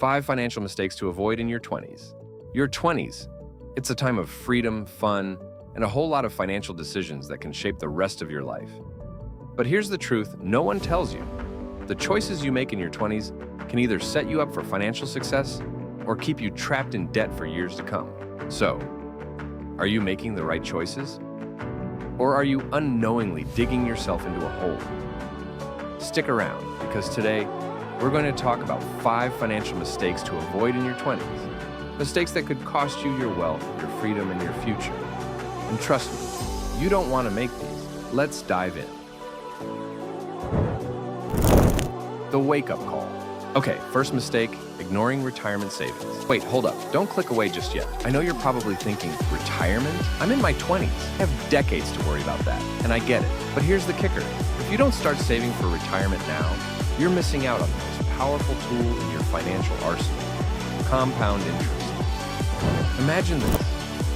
5 financial mistakes to avoid in your 20s. Your 20s, it's a time of freedom, fun, and a whole lot of financial decisions that can shape the rest of your life. But here's the truth no one tells you. The choices you make in your 20s can either set you up for financial success or keep you trapped in debt for years to come. So, are you making the right choices? Or are you unknowingly digging yourself into a hole? Stick around, because today, we're going to talk about 5 financial mistakes to avoid in your 20s. Mistakes that could cost you your wealth, your freedom, and your future. And trust me, you don't want to make these. Let's dive in. The wake-up call. Okay, first mistake, ignoring retirement savings. Wait, hold up. Don't click away just yet. I know you're probably thinking, retirement? I'm in my 20s. I have decades to worry about that, and I get it. But here's the kicker. If you don't start saving for retirement now, you're missing out on the most powerful tool in your financial arsenal, compound interest. Imagine this.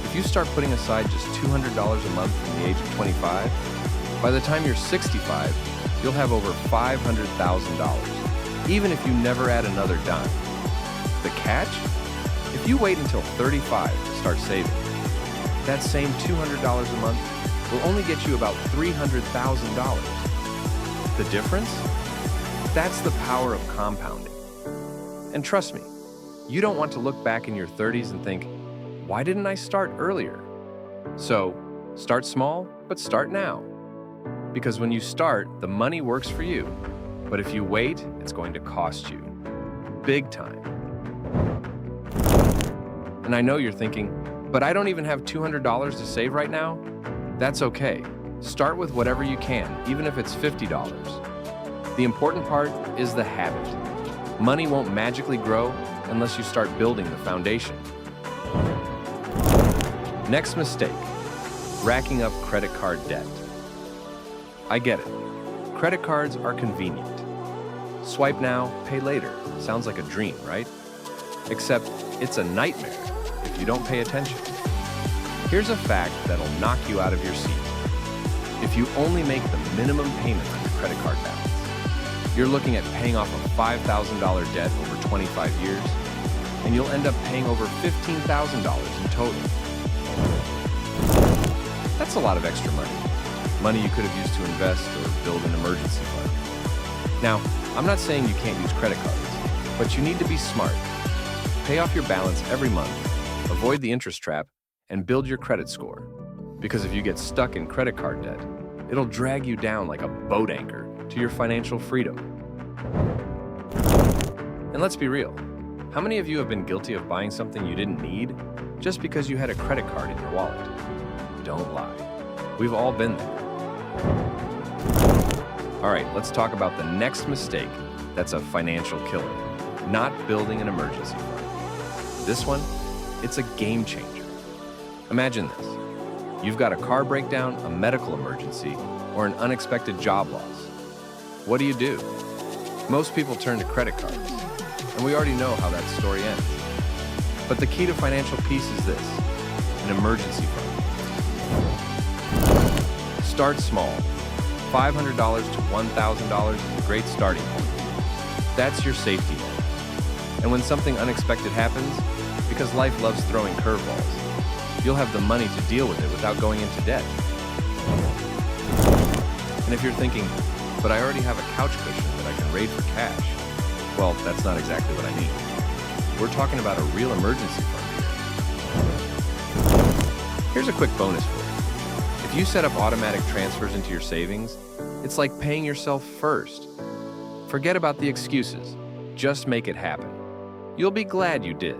If you start putting aside just $200 a month from the age of 25, by the time you're 65, you'll have over $500,000, even if you never add another dime. The catch? If you wait until 35 to start saving, that same $200 a month will only get you about $300,000. The difference? That's the power of compounding. And trust me, you don't want to look back in your 30s and think, why didn't I start earlier? So, start small, but start now. Because when you start, the money works for you. But if you wait, it's going to cost you. Big time. And I know you're thinking, but I don't even have $200 to save right now? That's okay. Start with whatever you can, even if it's $50. The important part is the habit. Money won't magically grow unless you start building the foundation. Next mistake, racking up credit card debt. I get it. Credit cards are convenient. Swipe now, pay later. Sounds like a dream, right? Except it's a nightmare if you don't pay attention. Here's a fact that'll knock you out of your seat. If you only make the minimum payment on your credit card balance, you're looking at paying off a $5,000 debt over 25 years, and you'll end up paying over $15,000 in total. That's a lot of extra money. Money you could have used to invest or build an emergency fund. Now, I'm not saying you can't use credit cards, but you need to be smart. Pay off your balance every month, avoid the interest trap, and build your credit score. Because if you get stuck in credit card debt, it'll drag you down like a boat anchor to your financial freedom. And let's be real. How many of you have been guilty of buying something you didn't need just because you had a credit card in your wallet? Don't lie. We've all been there. All right, let's talk about the next mistake that's a financial killer. Not building an emergency fund. This one, it's a game changer. Imagine this. You've got a car breakdown, a medical emergency, or an unexpected job loss. What do? Most people turn to credit cards, and we already know how that story ends. But the key to financial peace is this, an emergency fund. Start small. $500 to $1,000 is a great starting point. That's your safety net. And when something unexpected happens, because life loves throwing curveballs, you'll have the money to deal with it without going into debt. And if you're thinking, but I already have a couch cushion that I can raid for cash, well, that's not exactly what I mean. We're talking about a real emergency fund here. Here's a quick bonus for you. If you set up automatic transfers into your savings, it's like paying yourself first. Forget about the excuses. Just make it happen. You'll be glad you did.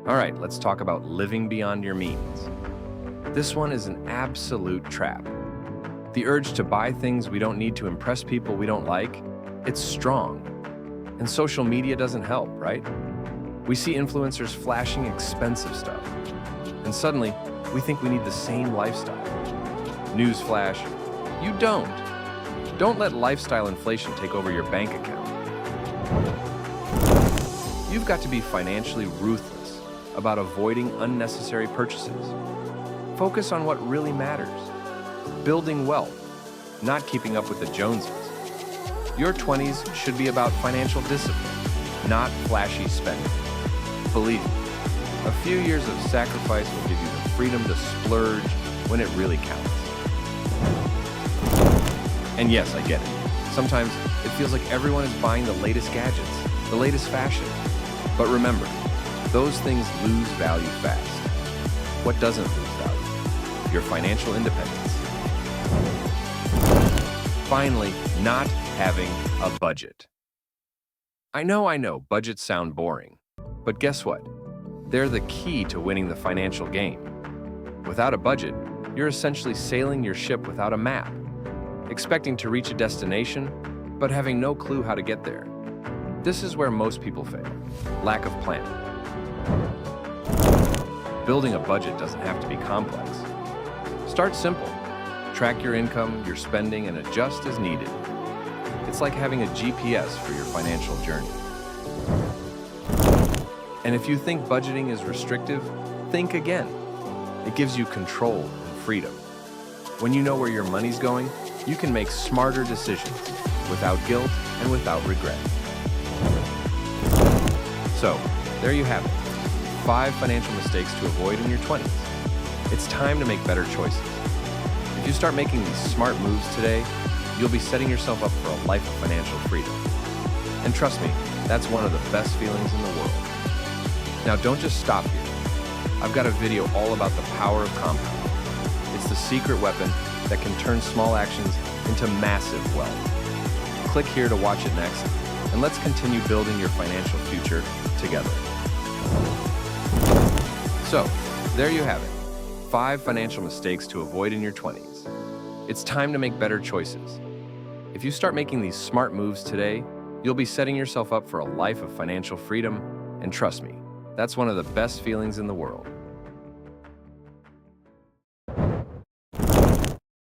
All right, let's talk about living beyond your means. This one is an absolute trap. The urge to buy things we don't need to impress people we don't like, it's strong. And social media doesn't help, right? We see influencers flashing expensive stuff. And suddenly, we think we need the same lifestyle. Newsflash, you don't. Don't let lifestyle inflation take over your bank account. You've got to be financially ruthless about avoiding unnecessary purchases. Focus on what really matters. Building wealth, not keeping up with the Joneses. Your 20s should be about financial discipline, not flashy spending. Believe me, a few years of sacrifice will give you the freedom to splurge when it really counts. And yes, I get it. Sometimes it feels like everyone is buying the latest gadgets, the latest fashion. But remember, those things lose value fast. What doesn't lose value? Your financial independence. Finally, not having a budget. I know, budgets sound boring. But guess what? They're the key to winning the financial game. Without a budget, you're essentially sailing your ship without a map, expecting to reach a destination, but having no clue how to get there. This is where most people fail: lack of planning. Building a budget doesn't have to be complex. Start simple. Track your income, your spending, and adjust as needed. It's like having a GPS for your financial journey. And if you think budgeting is restrictive, think again. It gives you control and freedom. When you know where your money's going, you can make smarter decisions without guilt and without regret. So, there you have it. 5 financial mistakes to avoid in your 20s. It's time to make better choices. If you start making these smart moves today, you'll be setting yourself up for a life of financial freedom. And trust me, that's one of the best feelings in the world. Now, don't just stop here. I've got a video all about the power of compounding. It's the secret weapon that can turn small actions into massive wealth. Click here to watch it next, and let's continue building your financial future together. So, there you have it. 5 financial mistakes to avoid in your 20s. It's time to make better choices. If you start making these smart moves today, you'll be setting yourself up for a life of financial freedom, and trust me, that's one of the best feelings in the world.